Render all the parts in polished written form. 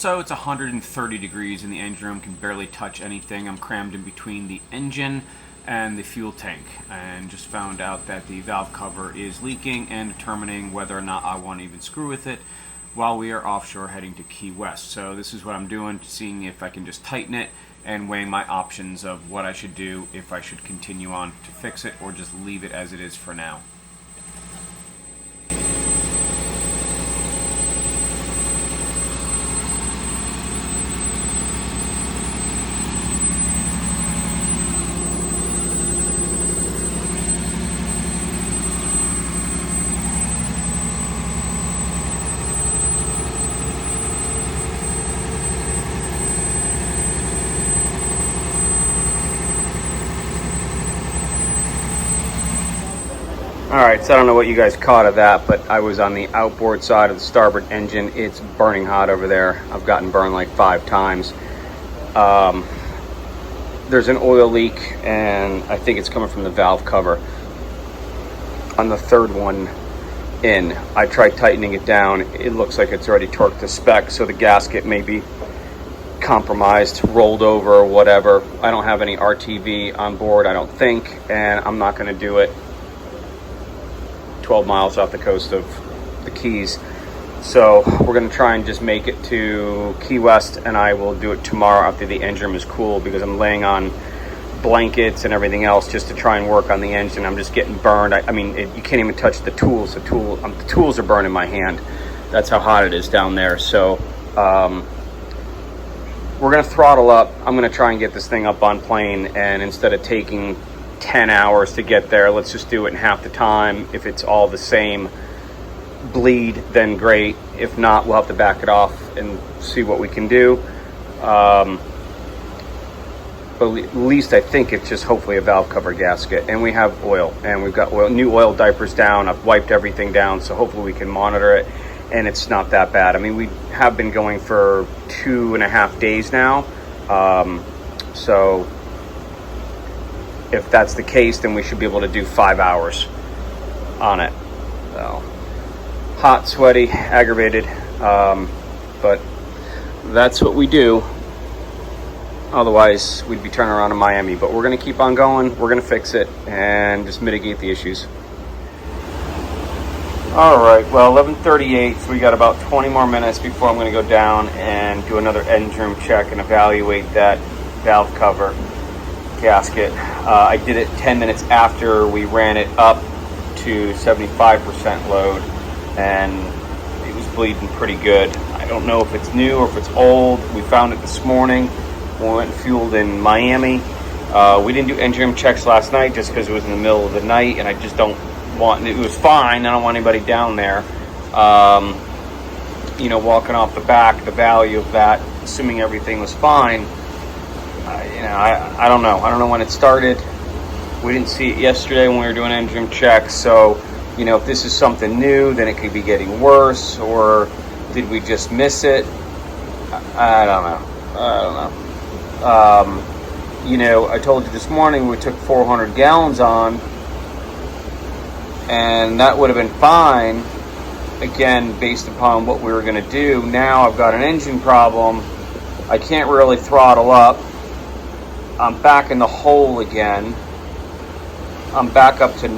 So it's 130 degrees in the engine room, can barely touch anything. I'm crammed in between the engine and the fuel tank, and just found out that the valve cover is leaking and determining whether or not I want to even screw with it while we are offshore heading to Key West. So this is what I'm doing, seeing if I can just tighten it and weighing my options of what I should do, if I should continue on to fix it or just leave it as it is for now. Alright, so I don't know what you guys caught of that, but I was on the outboard side of the starboard engine. It's burning hot over there. I've gotten burned like 5 times. There's an oil leak, and I think it's coming from the valve cover on the third one in. I tried tightening it down. It looks like it's already torqued to spec, so the gasket may be compromised, rolled over, or whatever. I don't have any RTV on board, I don't think, and I'm not going to do it 12 miles off the coast of the Keys. So we're going to try and just make it to Key West, and I will do it tomorrow after the engine room is cool, because I'm laying on blankets and everything else just to try and work on the engine. I'm just getting burned. I mean, you can't even touch the tools. The tools are burning my hand. That's how hot it is down there. So we're going to throttle up. I'm going to try and get this thing up on plane, and instead of taking 10 hours to get there, let's just do it in half the time. If it's all the same bleed, then great. If not, we'll have to back it off and see what we can do. But at least I think it's just hopefully a valve cover gasket, and we have oil, and we've got new oil diapers down. I've wiped everything down, so hopefully we can monitor it, and it's not that bad. I mean, we have been going for 2.5 days now, so if that's the case, then we should be able to do 5 hours on it. So hot, sweaty, aggravated, but that's what we do. Otherwise, we'd be turning around in Miami. But we're going to keep on going. We're going to fix it and just mitigate the issues. All right, well, 11:38, so we got about 20 more minutes before I'm going to go down and do another engine room check and evaluate that valve cover gasket. I did it 10 minutes after we ran it up to 75% load, and it was bleeding pretty good. I don't know if it's new or if it's old. We found it this morning when we went and fueled in Miami. We didn't do engine room checks last night just because it was in the middle of the night, and I just don't want, it was fine. I don't want anybody down there, walking off the back, the value of that, assuming everything was fine. I don't know. I don't know when it started. We didn't see it yesterday when we were doing engine checks. So, if this is something new, then it could be getting worse. Or did we just miss it? I don't know. I told you this morning we took 400 gallons on, and that would have been fine, again, based upon what we were going to do. Now I've got an engine problem. I can't really throttle up. I'm back in the hole again. I'm back up to,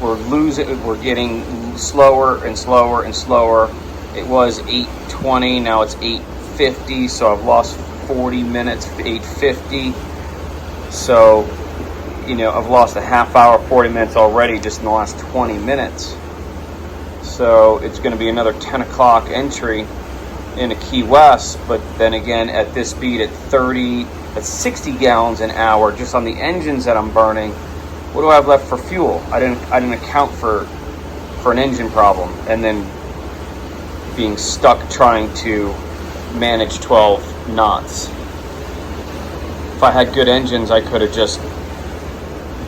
we're getting slower and slower and slower. It was 8:20, now it's 8:50, so I've lost 40 minutes, 8:50. So, I've lost a half hour, 40 minutes already just in the last 20 minutes. So it's going to be another 10 o'clock entry into Key West, but then again, at this speed, at 60 gallons an hour, just on the engines that I'm burning, what do I have left for fuel? I didn't account for an engine problem, and then being stuck trying to manage 12 knots. If I had good engines, I could have just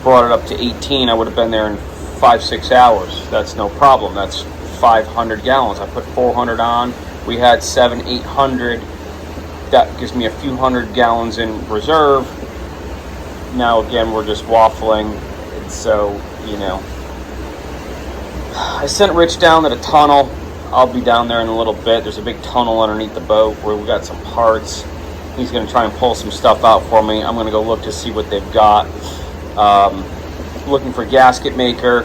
brought it up to 18. I would have been there in 5-6 hours. That's no problem. That's 500 gallons. I put 400 on. We had 700-800. That gives me a few hundred gallons in reserve. Now again, we're just waffling. And so, I sent Rich down to the tunnel. I'll be down there in a little bit. There's a big tunnel underneath the boat where we got some parts. He's going to try and pull some stuff out for me. I'm going to go look to see what they've got. Looking for gasket maker.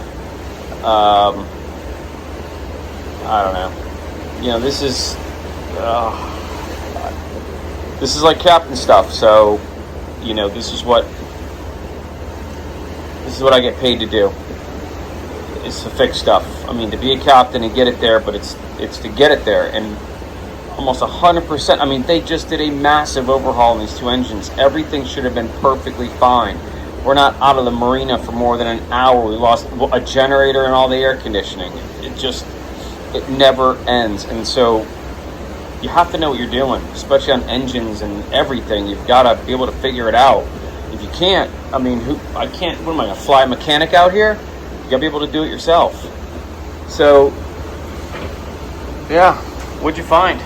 I don't know. You know, this is like captain stuff. So, you know, this is what I get paid to do. It's to fix stuff. I mean, to be a captain and get it there, but it's to get it there. And almost 100%. I mean, they just did a massive overhaul in these two engines. Everything should have been perfectly fine. We're not out of the marina for more than an hour. We lost a generator and all the air conditioning. It never ends. And so you have to know what you're doing, especially on engines and everything. You've got to be able to figure it out. If you can't, I mean, what am I going to fly a mechanic out here? You got to be able to do it yourself. So, yeah, what'd you find?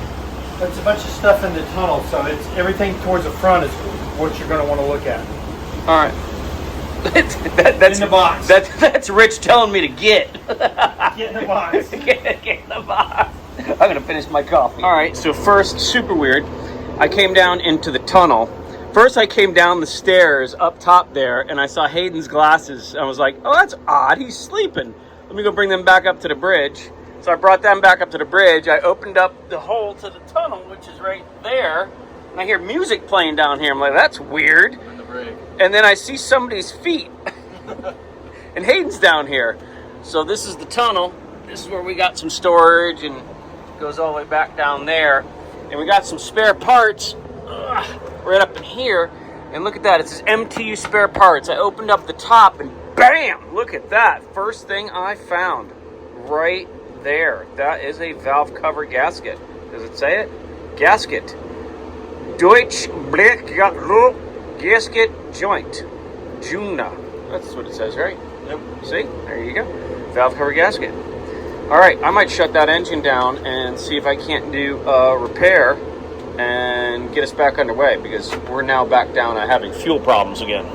There's a bunch of stuff in the tunnel, so it's everything towards the front is what you're going to want to look at. All right. That's in the box. That's Rich telling me to get. Get in the box. Get in the box. I'm going to finish my coffee. All right, so first, super weird. I came down into the tunnel. First, I came down the stairs up top there, and I saw Hayden's glasses. I was like, oh, that's odd. He's sleeping. Let me go bring them back up to the bridge. So I brought them back up to the bridge. I opened up the hole to the tunnel, which is right there. And I hear music playing down here. I'm like, that's weird. And then I see somebody's feet. And Hayden's down here. So this is the tunnel. This is where we got some storage, and it goes all the way back down there. And we got some spare parts right up in here. And look at that. It says MTU spare parts. I opened up the top and bam! Look at that. First thing I found right there. That is a valve cover gasket. Does it say it? Gasket. Deutsch Black gasket joint. Juna. That's what it says, right? Yep. See? There you go. Valve cover gasket. All right, I might shut that engine down and see if I can't do a repair and get us back underway, because we're now back down to having fuel problems again.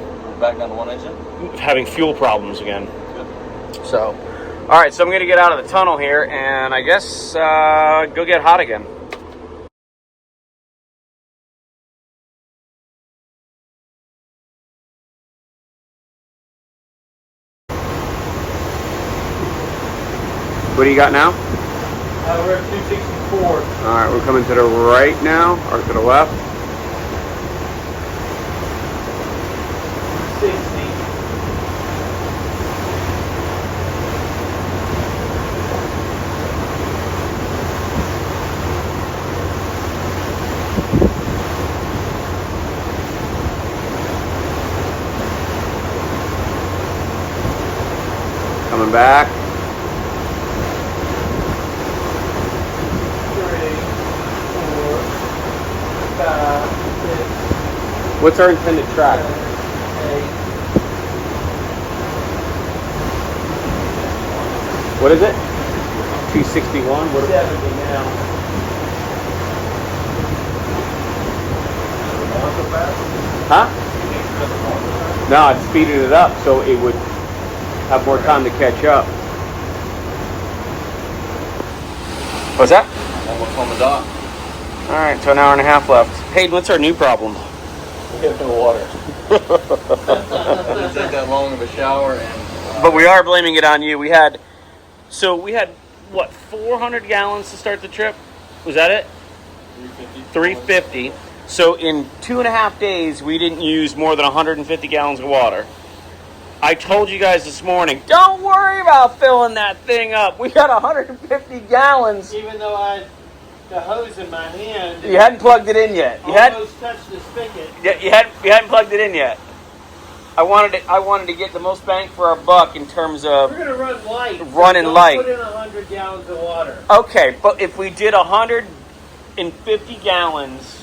Back down to one engine? Having fuel problems again. Good. So, all right, so I'm going to get out of the tunnel here and I guess go get hot again. What do you got now? We're at 264. All right, we're coming to the right now, or to the left. 60. Coming back. 5, 6, What's our intended track? 7, 8. What is it? 261? What 70 now. Huh? No, I speeded it up so it would have more time to catch up. What's that? Almost on the dock. All right, so an hour and a half left. Hayden, what's our new problem? We have no water. It didn't take that long of a shower, and But we are blaming it on you. We had, what, 400 gallons to start the trip? Was that it? 350. So in 2.5 days, we didn't use more than 150 gallons of water. I told you guys this morning, don't worry about filling that thing up. We got 150 gallons. Even though I had the hose in my hand, You hadn't plugged it in yet. You almost touched the spigot. you hadn't plugged it in yet. I wanted to get the most bang for our buck in terms of We're going to run light. Running Don't light. Put in 100 gallons of water. Okay, but if we did 150 gallons,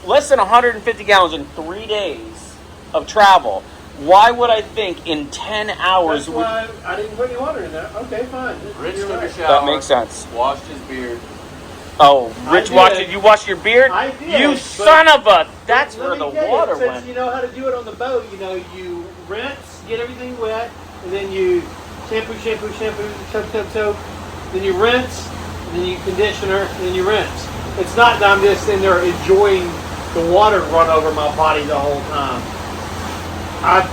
less than 150 gallons in 3 days of travel, why would I think in 10 hours... That's why I didn't put any water in there. Okay, fine. Rich You're took right. a shower. That makes sense. Washed his beard. Oh, Rich I watched did. it. You washed your beard? I did, You but- son of a... That's Let where me the tell you, water since went. you know how to do it on the boat, you know, you rinse, get everything wet, and then you shampoo, soap. Then you rinse, and then you conditioner, and then you rinse. It's not that I'm just in there enjoying the water run over my body the whole time. I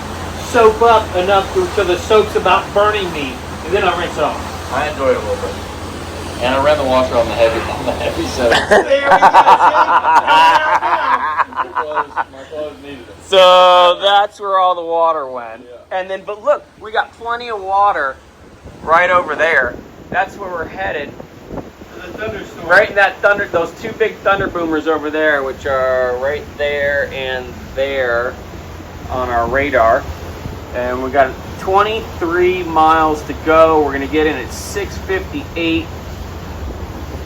soap up enough so the soap's about burning me, and then I rinse it off. I enjoy it a little bit. And I ran the washer on the heavy soap. There we go. My clothes needed it. So that's where all the water went. Yeah. And then, but look, we got plenty of water right over there. That's where we're headed. The thunderstorm. Right in that thunder, those two big thunder boomers over there, which are right there and there on our radar. And we got 23 miles to go. We're gonna get in at 6:58.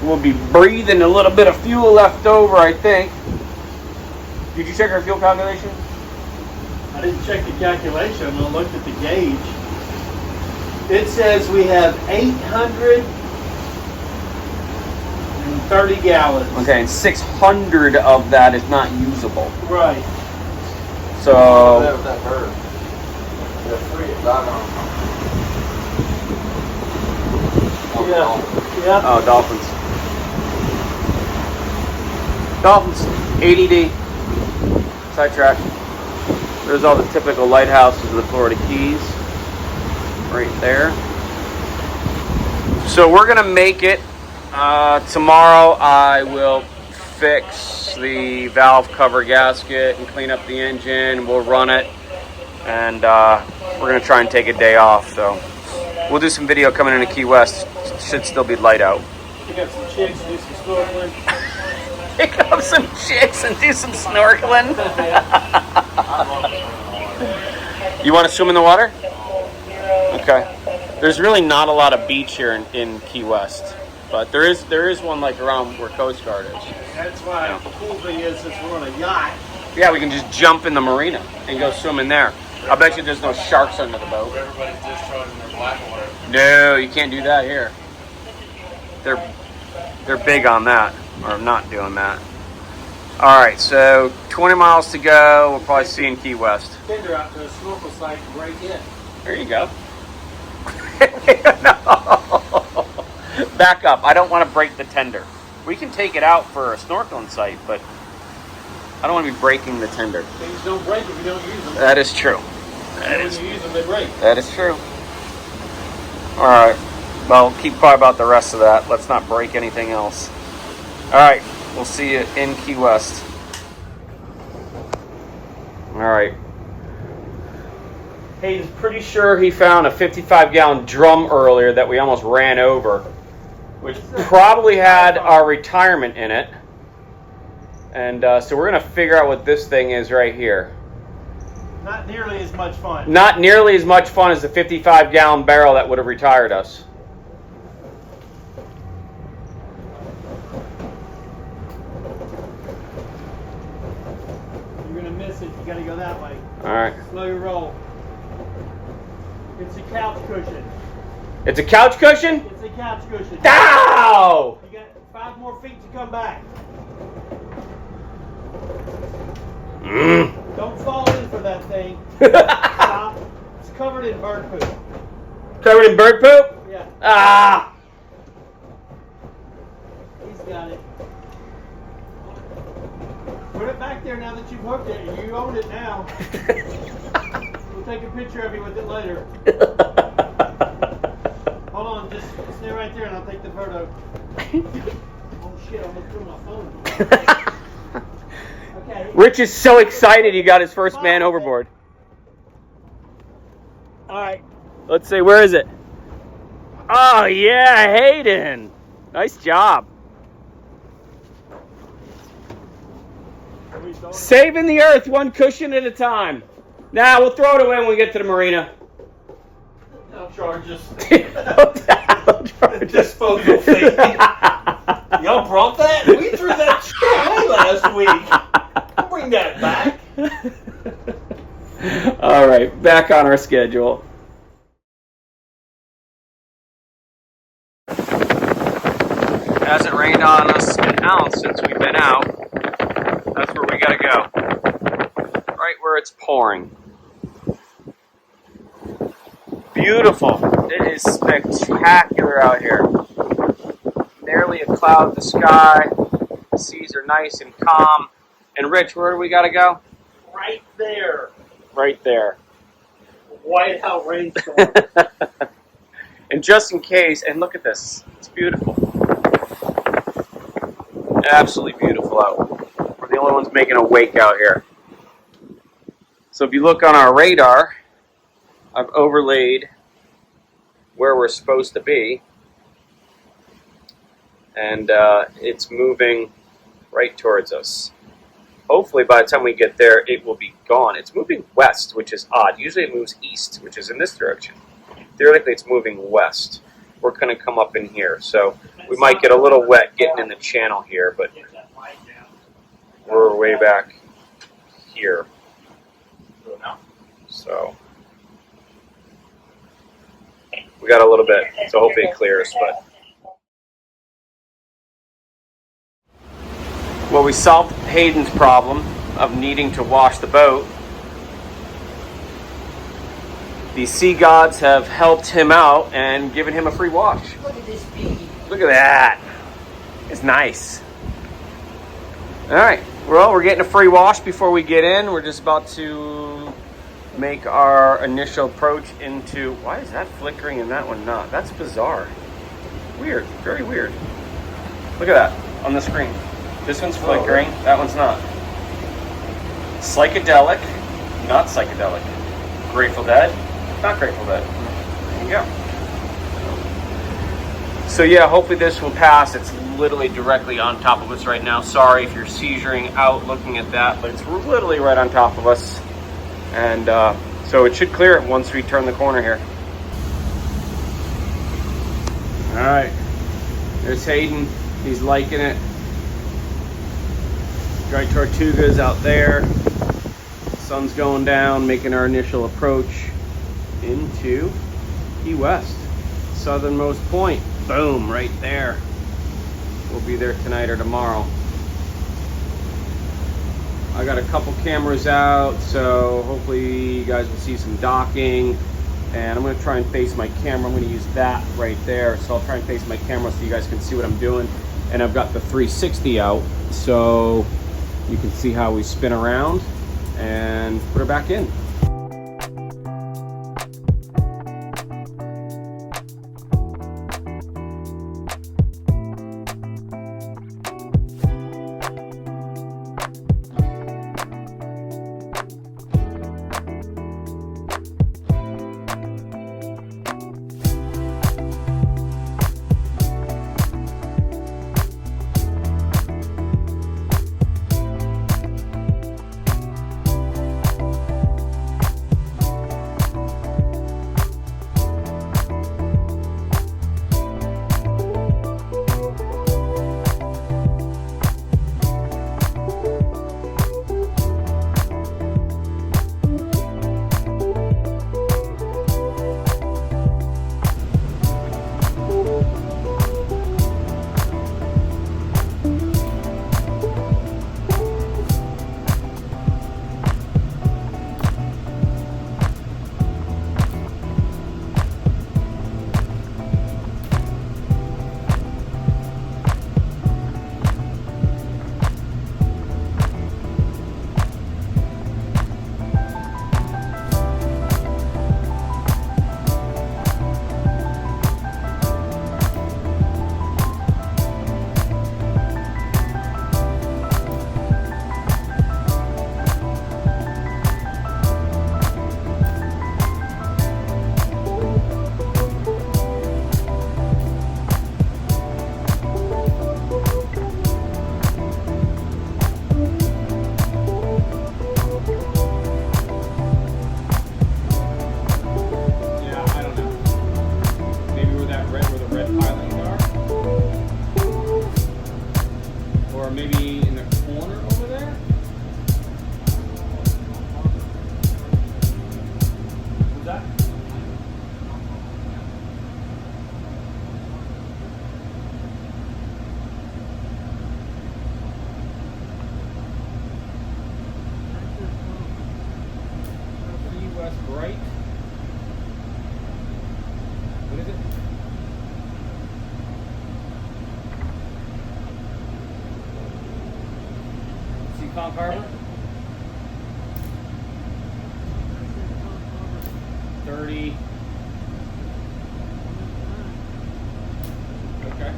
We'll be breathing a little bit of fuel left over, I think. Did you check our fuel calculation? I didn't check the calculation. I looked at the gauge. It says we have 830 gallons. Okay, and 600 of that is not usable. Right. So With that bird. They're free to drive on. Yeah. Yeah. oh, dolphins. Dolphins, ADD, sidetrack. There's all the typical lighthouses of the Florida Keys, right there. So we're gonna make it. Tomorrow I will fix the valve cover gasket and clean up the engine. We'll run it, and we're gonna try and take a day off. So we'll do some video coming into Key West. Should still be light out. Pick up some chicks, do some snorkeling. Pick up some chicks and do some snorkeling. You want to swim in the water? Okay. There's really not a lot of beach here in Key West, but there is one like around where Coast Guard is. That's why the cool thing is since we're on a yacht. Yeah, we can just jump in the marina and go swim in there. I bet you there's no sharks under the boat. Everybody's discharging their black water. No, you can't do that here. They're big on that, or not doing that. All right, so 20 miles to go. We'll probably see in Key West. Tender out to a snorkel site right in. There you go. No. Back up. I don't want to break the tender. We can take it out for a snorkeling site, but I don't want to be breaking the tender. Things don't break if you don't use them. That is true. And when you use them, they break. That is true. All right. Well, keep quiet about the rest of that. Let's not break anything else. All right. We'll see you in Key West. All right. He's pretty sure he found a 55-gallon drum earlier that we almost ran over, which probably had our retirement in it. And so we're going to figure out what this thing is right here. Not nearly as much fun. Not nearly as much fun as the 55-gallon barrel that would have retired us. You're going to miss it. You got to go that way. All right. Slow your roll. It's a couch cushion. It's a couch cushion? It's a couch cushion. Ow! You got 5 more feet to come back. Don't fall in for that thing. Stop. It's covered in bird poop. Covered in bird poop? Yeah. Ah! He's got it. Put it back there now that you've hooked it. You own it now. We'll take a picture of you with it later. Hold on, just stay right there and I'll take the photo. Oh shit, I almost threw my phone. Okay. Rich is so excited he got his first man overboard. Alright. Let's see, where is it? Oh yeah, Hayden. Nice job. Saving the earth one cushion at a time. Now we'll throw it away when we get to the marina. No charges. No charges. Disposal fee. Y'all brought that? We threw that away last week. I'll bring that back. All right, back on our schedule. It hasn't rained on us an ounce since we've been out. That's where we gotta go. Right where it's pouring. Beautiful. It is spectacular out here. barely a cloud in the sky. The seas are nice and calm. And Rich, where do we got to go? Right there. Right there. Whiteout rainstorm. And just in case, and look at this. It's beautiful. Absolutely beautiful out. We're the only ones making a wake out here. So if you look on our radar, I've overlaid where we're supposed to be. And it's moving right towards us. Hopefully by the time we get there, it will be gone. It's moving west, which is odd. Usually it moves east, which is in this direction. Theoretically, it's moving west. We're going to come up in here. So we might get a little wet getting in the channel here, but we're way back here. So we got a little bit, so hopefully it clears. But well, we solved Hayden's problem of needing to wash the boat. The sea gods have helped him out and given him a free wash. Look at this bee. Look at that. It's nice. All right. Well, we're getting a free wash before we get in. We're just about to make our initial approach into... Why is that flickering and that one not? That's bizarre. Weird. Very weird. Look at that on the screen. This one's flickering. That one's not. Psychedelic. Not psychedelic. Grateful Dead. Not Grateful Dead. There you go. So yeah, hopefully this will pass. It's literally directly on top of us right now. Sorry if you're seizuring out looking at that, but it's literally right on top of us. And so it should clear it once we turn the corner here. All right, there's Hayden. He's liking it. Dry Tortuga's out there. Sun's going down, making our initial approach into Key West, southernmost point. Boom, right there. We'll be there tonight or tomorrow. I got a couple cameras out, so hopefully you guys will see some docking. And I'm going to try and face my camera. I'm going to use that right there. So I'll try and face my camera so you guys can see what I'm doing. And I've got the 360 out, so you can see how we spin around and put her back in. Right? What is it? Conch Harbor? 30. Okay.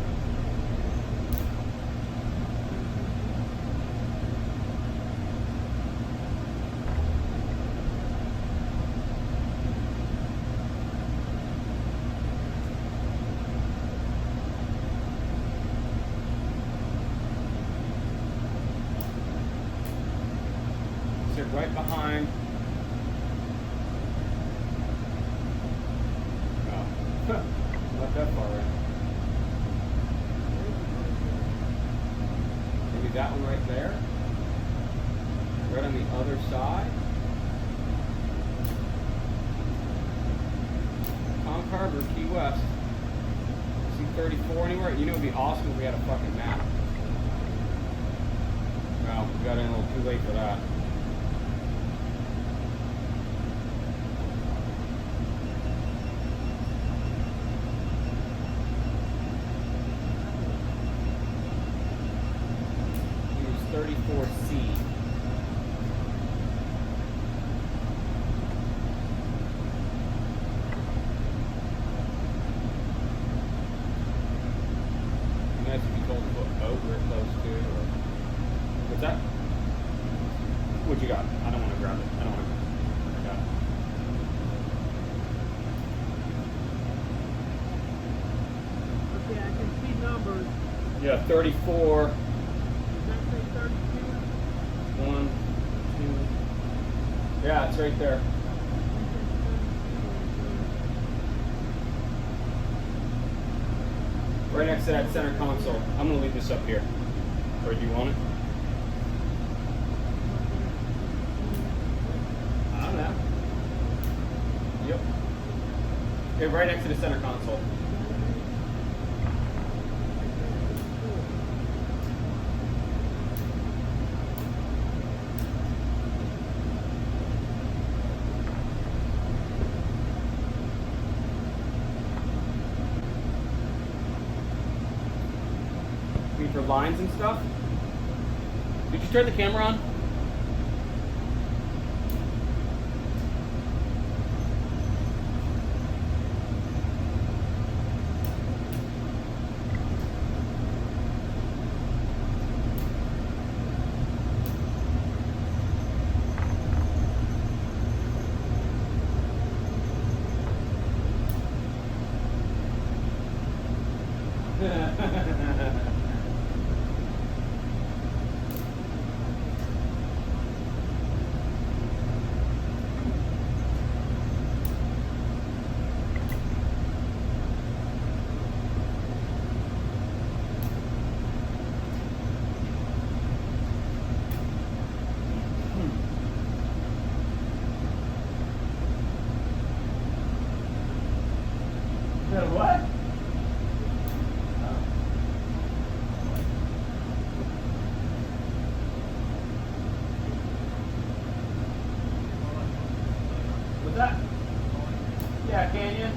Sit right behind. Not that far in. Maybe that one right there. Right on the other side. Conch Harbor, Key West. See 34 anywhere? You know, it'd be awesome if we had a fucking map. Well, we got in a little too late for that. Here's 34C. If you told me what boat we're close to, or what's that? What you got? I don't want to grab it. I don't want to. Got Okay, it. I can see numbers. Yeah, 34. Does that say 32? 1, 2. Yeah, it's right there. Right next to that center console. I'm gonna leave this up here. Or do you want it? I don't know. Yep. Okay, right next to the center console. For lines and stuff. Did you turn the camera on? What? What's that? Yeah, can you?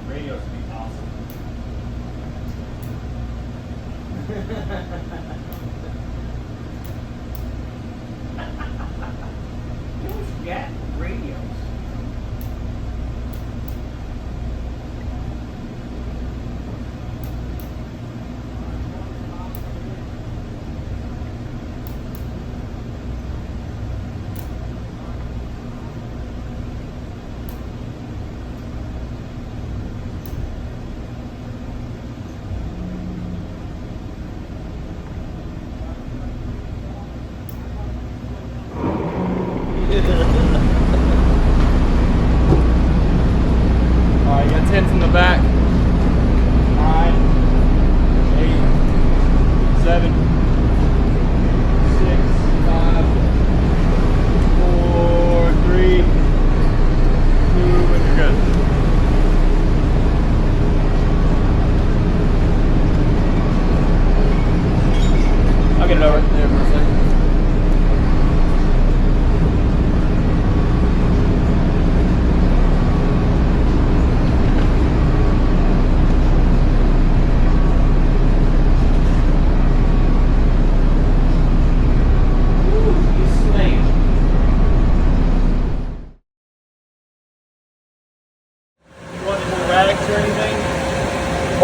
Radios would be awesome. You should get radios.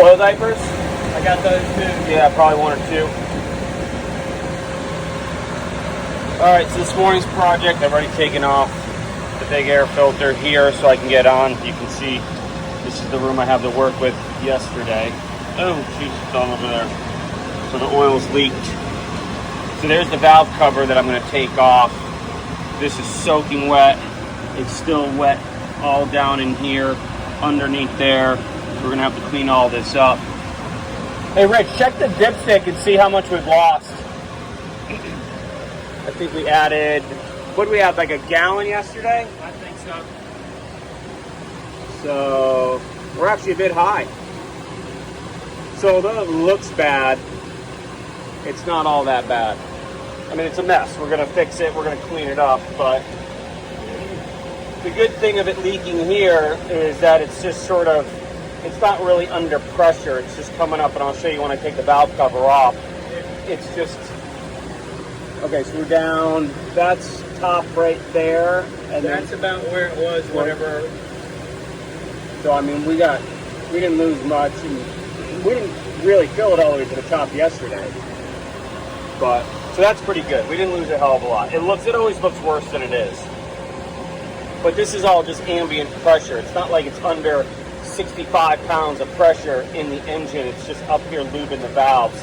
Oil diapers? I got those too. Yeah, probably 1 or 2. Alright, so this morning's project, I've already taken off the big air filter here so I can get on. You can see this is the room I have to work with yesterday. Oh, she's gone over there. So the oil's leaked. So there's the valve cover that I'm going to take off. This is soaking wet. It's still wet all down in here, underneath there. So we're going to have to clean all this up. Hey Rich, check the dipstick and see how much we've lost. I think we added, what did we have, like a gallon yesterday? I think so. So we're actually a bit high. So although it looks bad, it's not all that bad. I mean, it's a mess. We're gonna fix it, we're gonna clean it up, but the good thing of it leaking here is that it's just sort of, it's not really under pressure. It's just coming up, and I'll show you when I take the valve cover off. It's just, okay, so we're down, that's top right there. And That's about where it was, whatever. So, I mean, we didn't lose much, and we didn't really fill it all the way to the top yesterday. But, so that's pretty good. We didn't lose a hell of a lot. It always looks worse than it is. But this is all just ambient pressure. It's not like it's under 65 pounds of pressure in the engine. It's just up here lubing the valves.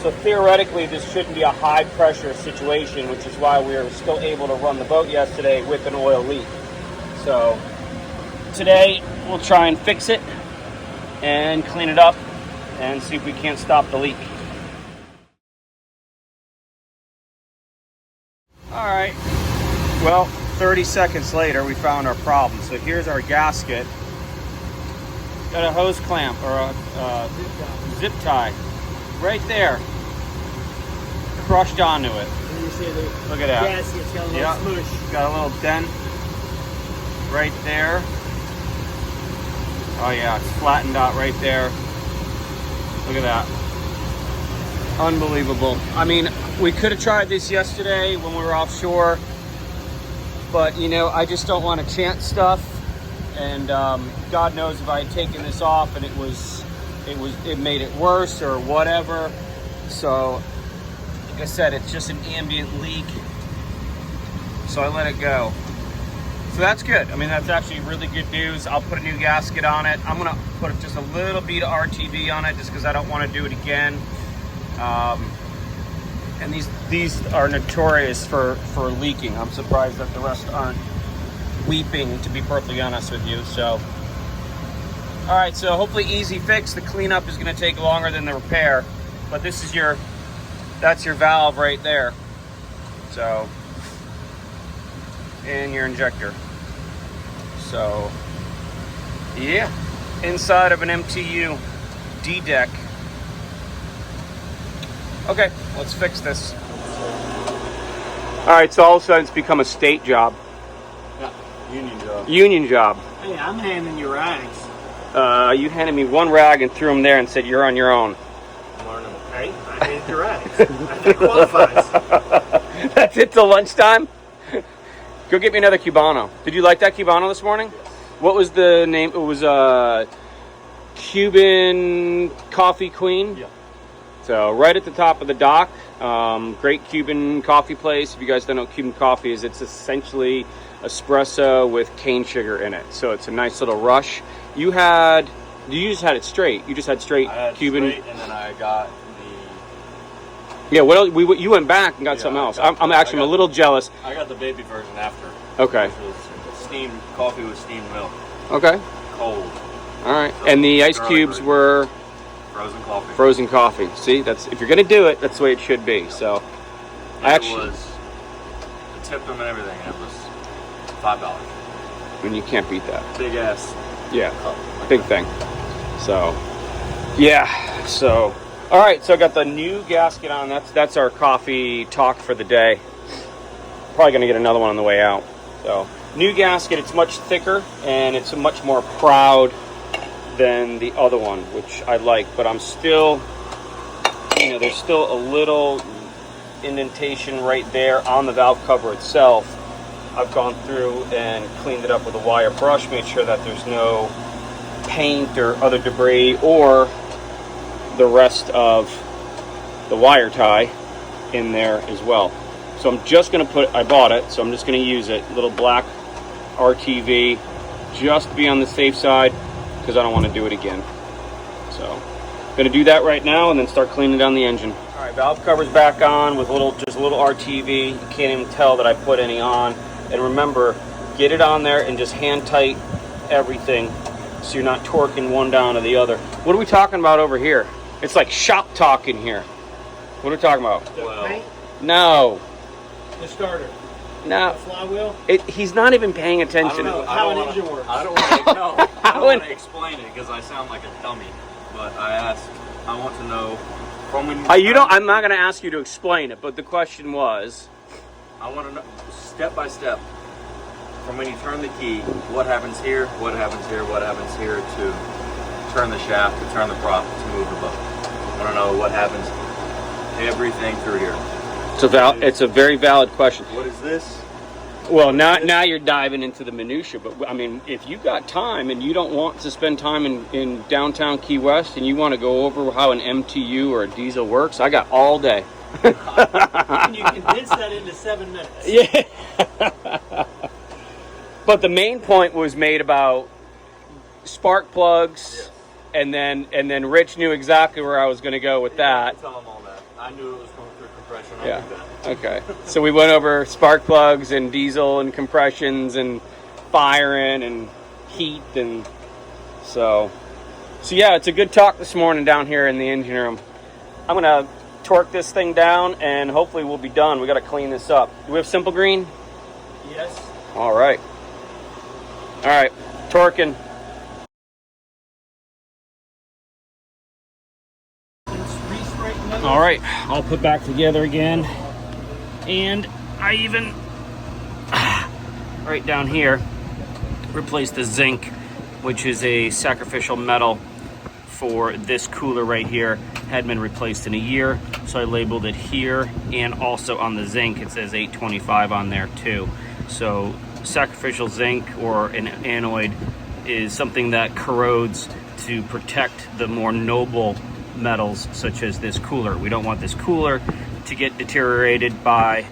So theoretically, this shouldn't be a high pressure situation, which is why we were still able to run the boat yesterday with an oil leak. So today we'll try and fix it and clean it up and see if we can't stop the leak. All right, well, 30 seconds later we found our problem. So here's our gasket. Got a hose clamp or a zip tie right there, crushed onto it. You see the Look at that. gasket's got a little smoosh. Got a little dent right there. Oh yeah, it's flattened out right there. Look at that. Unbelievable. I mean, we could have tried this yesterday when we were offshore, but you know, I just don't want to chance stuff. And God knows if I had taken this off and it made it worse or whatever. So, like I said, it's just an ambient leak. So I let it go. So that's good. I mean, that's actually really good news. I'll put a new gasket on it. I'm gonna put just a little bit of RTV on it just because I don't want to do it again. And these are notorious for leaking. I'm surprised that the rest aren't weeping, to be perfectly honest with you. So, all right, so hopefully easy fix. The cleanup is going to take longer than the repair, but this is that's your valve right there. So, and your injector. So, yeah, inside of an MTU D deck. Okay, let's fix this. All right, so all of a sudden it's become a state job. Union job. Union job. Hey, I'm handing you rags. You handed me one rag and threw them there and said, "You're on your own." I'm learning. Hey, I handed you rags. That qualifies. That's it till lunchtime? Go get me another Cubano. Did you like that Cubano this morning? Yes. What was the name? It was Cuban Coffee Queen. Yeah. So right at the top of the dock, great Cuban coffee place. If you guys don't know what Cuban coffee is, it's essentially espresso with cane sugar in it. So it's a nice little rush. You just had it straight. You just had straight I had Cuban. straight, and then I got Yeah. What else? You went back and got something else. I'm a little jealous. I got the baby version after. Okay. Which was steamed coffee with steamed milk, Okay. cold, All right. So And the ice early cubes version. were frozen coffee. frozen coffee. See, if you're gonna do it, that's the way it should be. So, I actually, I tipped them and everything, and it was $5. I mean, you can't beat that. Big ass Yeah. cup. Like Big that. thing. So, yeah. So, all right. So I got the new gasket on. That's our coffee talk for the day. Probably gonna get another one on the way out. So, new gasket. It's much thicker and it's much more proud than the other one, which I like. But I'm still, there's still a little indentation right there on the valve cover itself. I've gone through and cleaned it up with a wire brush, made sure that there's no paint or other debris or the rest of the wire tie in there as well. So I'm just going to put, I bought it, so I'm just going to use it, little black RTV, just to be on the safe side, because I don't want to do it again. So I'm going to do that right now and then start cleaning down the engine. All right, valve cover's back on with just a little RTV. You can't even tell that I put any on. And remember, get it on there and just hand tight everything so you're not torquing one down to the other. What are we talking about over here? It's like shop talk in here. What are we talking about? Well, No. the starter. No. The flywheel. He's not even paying attention. How an engine works. I don't want to explain it because I sound like a dummy. But I want to know from when I'm not going to ask you to explain it, but the question was, I want to know step by step from when you turn the key, what happens here, what happens here, what happens here to turn the shaft, to turn the prop, to move the boat. I want to know what happens, everything through here. it's a very valid question. What is this? Well, now you're diving into the minutia, but I mean, if you've got time and you don't want to spend time in downtown Key West and you want to go over how an MTU or a diesel works, I got all day. Can you condense that into 7 minutes? Yeah. But the main point was made about spark plugs, and then Rich knew exactly where I was going to go with that. Tell them all that. I knew it was going through compression. Yeah. Okay. So we went over spark plugs and diesel and compressions and firing and heat, and so yeah, it's a good talk this morning down here in the engine room. I'm gonna torque this thing down and hopefully we'll be done. We got to clean this up. Do we have simple green? Yes. All right. Torquing. All right, all put back together again. And I even, right down here, replaced the zinc, which is a sacrificial metal for this cooler right here. Hadn't been replaced in a year, so I labeled it here, and also on the zinc it says 825 on there too. So sacrificial zinc or an anoid is something that corrodes to protect the more noble metals such as this cooler. We don't want this cooler to get deteriorated by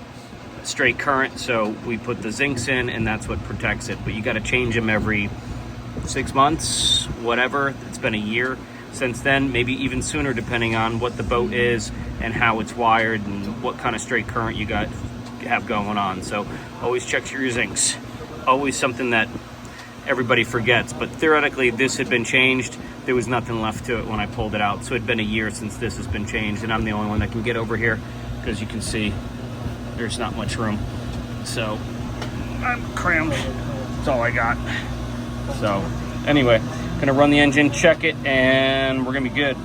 straight current, so we put the zincs in and that's what protects it. But you got to change them every 6 months, whatever. It's been a year since then, maybe even sooner depending on what the boat is and how it's wired and what kind of straight current you have going on. So always check your zincs. Always something that everybody forgets, but theoretically this had been changed. There was nothing left to it when I pulled it out, so it'd been a year since this has been changed, and I'm the only one that can get over here because you can see there's not much room, so I'm crammed. That's all I got. So anyway, gonna run the engine, check it, and we're gonna be good.